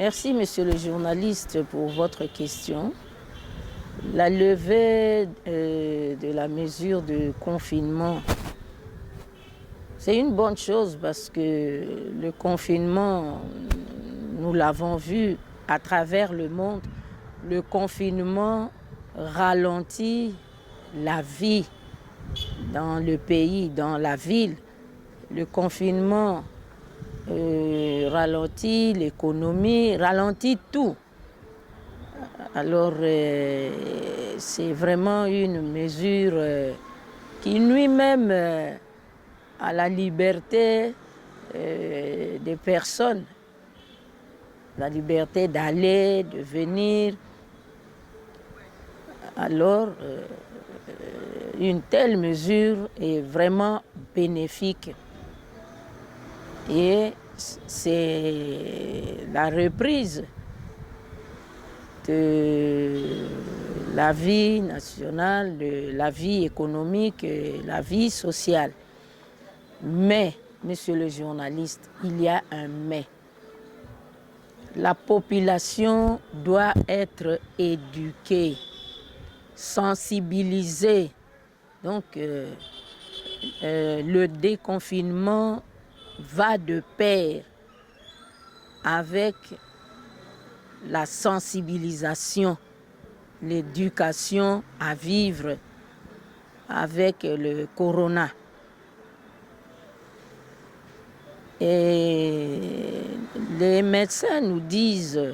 Merci, monsieur le journaliste, pour votre question. La levée de la mesure de confinement, c'est une bonne chose parce que le confinement, nous l'avons vu à travers le monde, le confinement ralentit la vie dans le pays, dans la ville. Le confinement ralentit l'économie, ralentit tout. Alors, c'est vraiment une mesure qui nuit même à la liberté des personnes, la liberté d'aller, de venir. Alors, une telle mesure est vraiment bénéfique. Et c'est la reprise de la vie nationale, de la vie économique, la vie sociale. Mais, monsieur le journaliste, il y a un mais. La population doit être éduquée, sensibilisée. Donc, le déconfinement va de pair avec la sensibilisation, l'éducation à vivre avec le corona. Et les médecins nous disent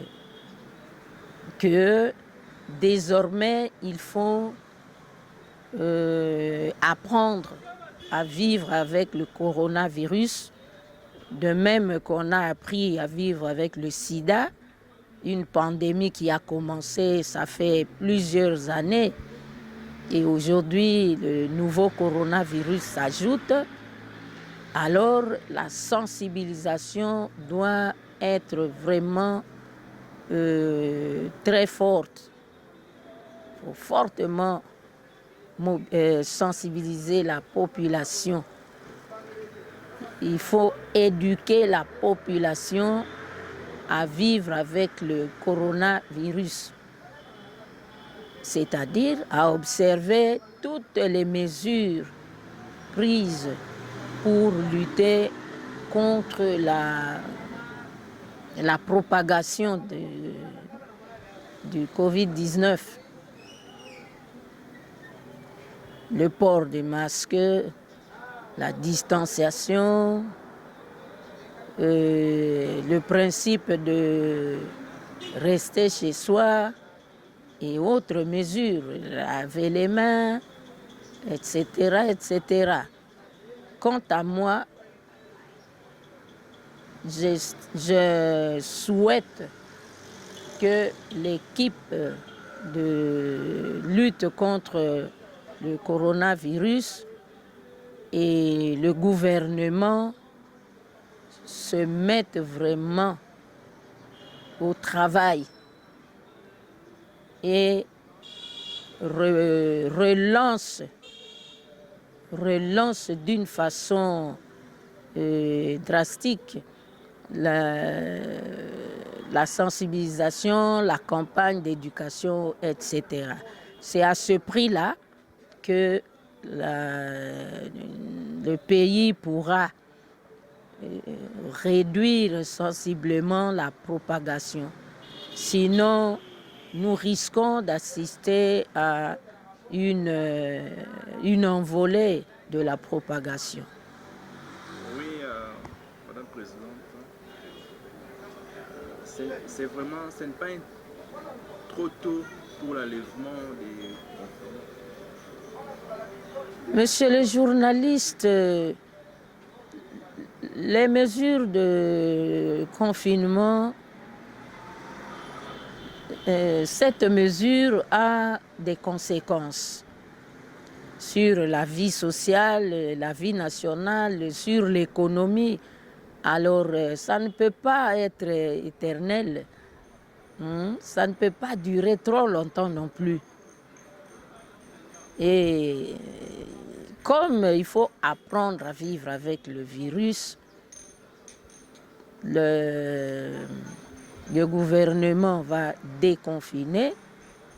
que désormais, il faut apprendre à vivre avec le coronavirus, de même qu'on a appris à vivre avec le sida, une pandémie qui a commencé, ça fait plusieurs années, et aujourd'hui, le nouveau coronavirus s'ajoute. Alors, la sensibilisation doit être vraiment très forte. Il faut fortement sensibiliser la population. Il faut éduquer la population à vivre avec le coronavirus, c'est-à-dire à observer toutes les mesures prises pour lutter contre la propagation du Covid-19. Le port des masques, la distanciation, le principe de rester chez soi et autres mesures, laver les mains, etc., etc. Quant à moi, je souhaite que l'équipe de lutte contre le coronavirus et le gouvernement se mettent vraiment au travail et relance d'une façon drastique la sensibilisation, la campagne d'éducation, etc. C'est à ce prix-là que le pays pourra réduire sensiblement la propagation. Sinon, nous risquons d'assister à une envolée de la propagation. Oui, Madame la Présidente, c'est vraiment, ce n'est pas trop tôt pour l'enlèvement des confinements. Monsieur le journaliste, les mesures de confinement, cette mesure a des conséquences sur la vie sociale, la vie nationale, sur l'économie. Alors, ça ne peut pas être éternel. Ça ne peut pas durer trop longtemps non plus. Et comme il faut apprendre à vivre avec le virus, le gouvernement va déconfiner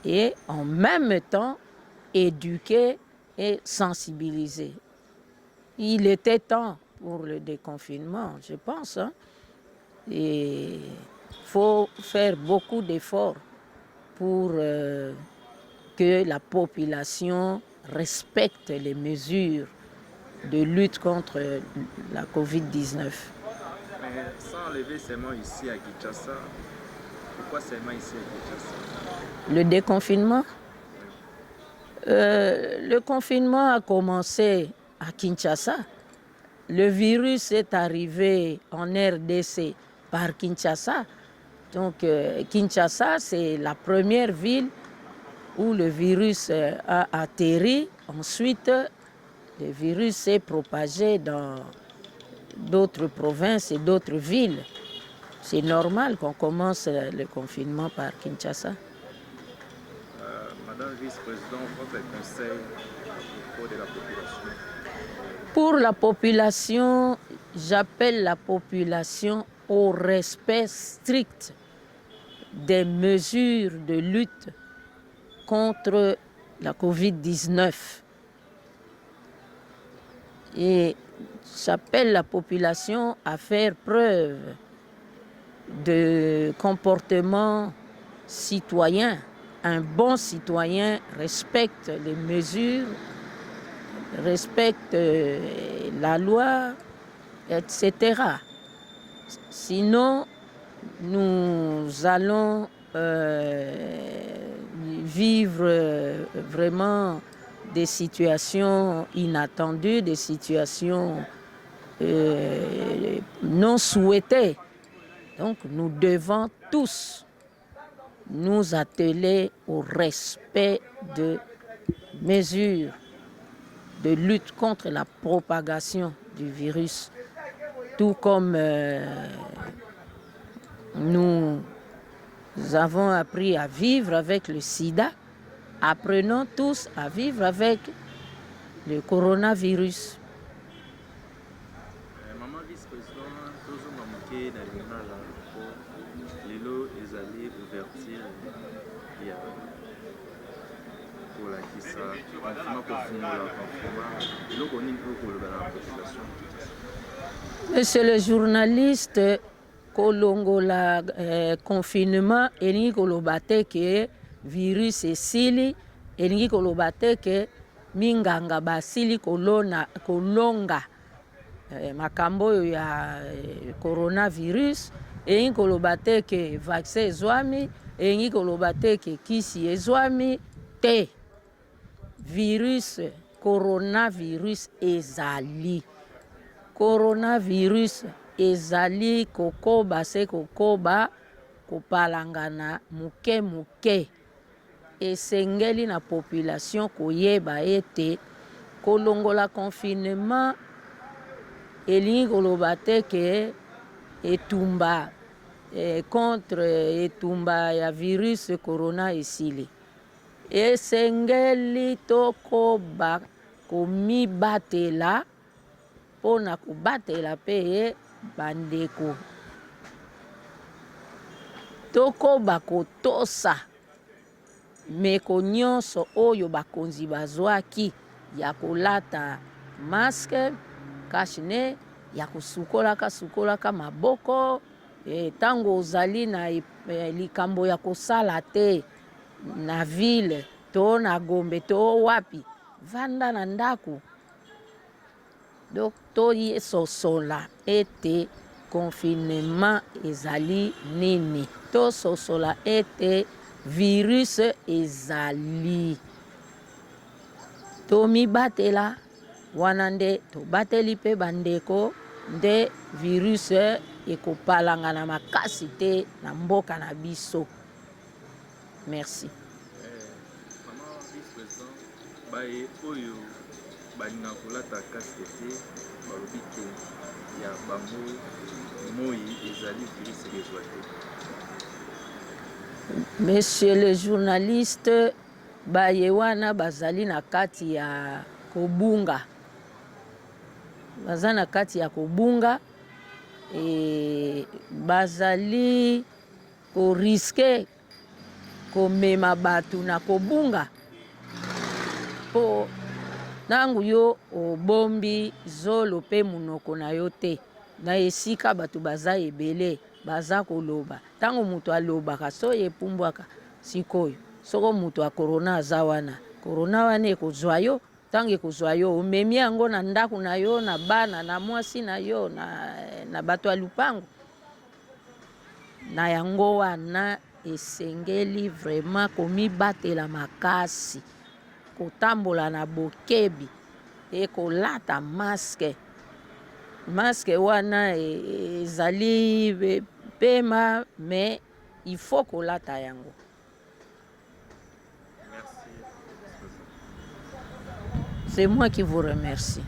et en même temps éduquer et sensibiliser. Il était temps pour le déconfinement, je pense. Hein? Et il faut faire beaucoup d'efforts pour que la population respecte les mesures de lutte contre la COVID-19. Mais sans enlever seulement ici à Kinshasa, pourquoi seulement ici à Kinshasa? Le déconfinement, le confinement a commencé à Kinshasa. Le virus est arrivé en RDC par Kinshasa. Donc Kinshasa, c'est la première ville où le virus a atterri. Ensuite, le virus s'est propagé dans d'autres provinces et d'autres villes. C'est normal qu'on commence le confinement par Kinshasa. Madame la vice-présidente, votre conseil à propos de la population? Pour la population, j'appelle la population au respect strict des mesures de lutte contre la COVID-19. Et j'appelle la population à faire preuve de comportement citoyen. Un bon citoyen respecte les mesures, respecte la loi, etc. Sinon, nous allons vivre vraiment des situations inattendues, des situations non souhaitées. Donc nous devons tous nous atteler au respect de mesures de lutte contre la propagation du virus, tout comme nous avons appris à vivre avec le sida, apprenons tous à vivre avec le coronavirus. Maman vice-président, tozonga moke na lingala po lelo ezali ouverture ya kolakisa confinement kofungola confinement eloko nini po koloba na population? Monsieur le journaliste, kolongola confinement elingi koloba te ke virus esili, elingi koloba te ke minganga basili kolonga makambo oyo ya coronavirus, elingi koloba te ke vaccin ezwami, elingi koloba te ke kisi ezwami te. Virus coronavirus ezali. Coronavirus ezali kokoba se kokoba kopalangana muke muke. Esengeli na population koyeba ete kolongola confinement elingi koloba te ke etumba contre etumba ya virus corona esili. Esengeli tokoba komibatela pona kobatela pe bandeko. Tokoba kotosa meko nyonso oyo bakonzi bazwaki ya kolata masque, cache-nez, ya kosukolaka maboko, tango ozali na likambo ya kosala te na ville to na Gombe to wapi, vanda na ndako. Donc tososola ete confinement ezali nini, tososola ete virus ezali, tomibatela wana nde tobateli mpe bandeko nde virus ekopalangana makasi te na mboka na biso. Merci. Maman vice-président, baye oyo balinga kolata casque te balobi ke ya bango moi ezali virus ezwa te. Monsieur le journaliste, baye wana bazali na kati ya kobunga. Baza na kati ya kobunga, bazali koriske komema bato na kobunga mpo ntango yo obombi zolo mpe munoko na yo te na esika bato baza ebele baza koloba ntango moto alobaka so epumbwaka sikoyo soko moto ya korona aza wana korona wana ekozwa yo ntango ekozwa yo omemi yango na ndako na yo na bana na mwasi na yo na bato ya lupango na yango wana esengeli vraiment komibatela makasi kotambola na bokebi kolata maske wana ezali pema mais il faut kolata yango. Merci. C'est moi qui vous remercie.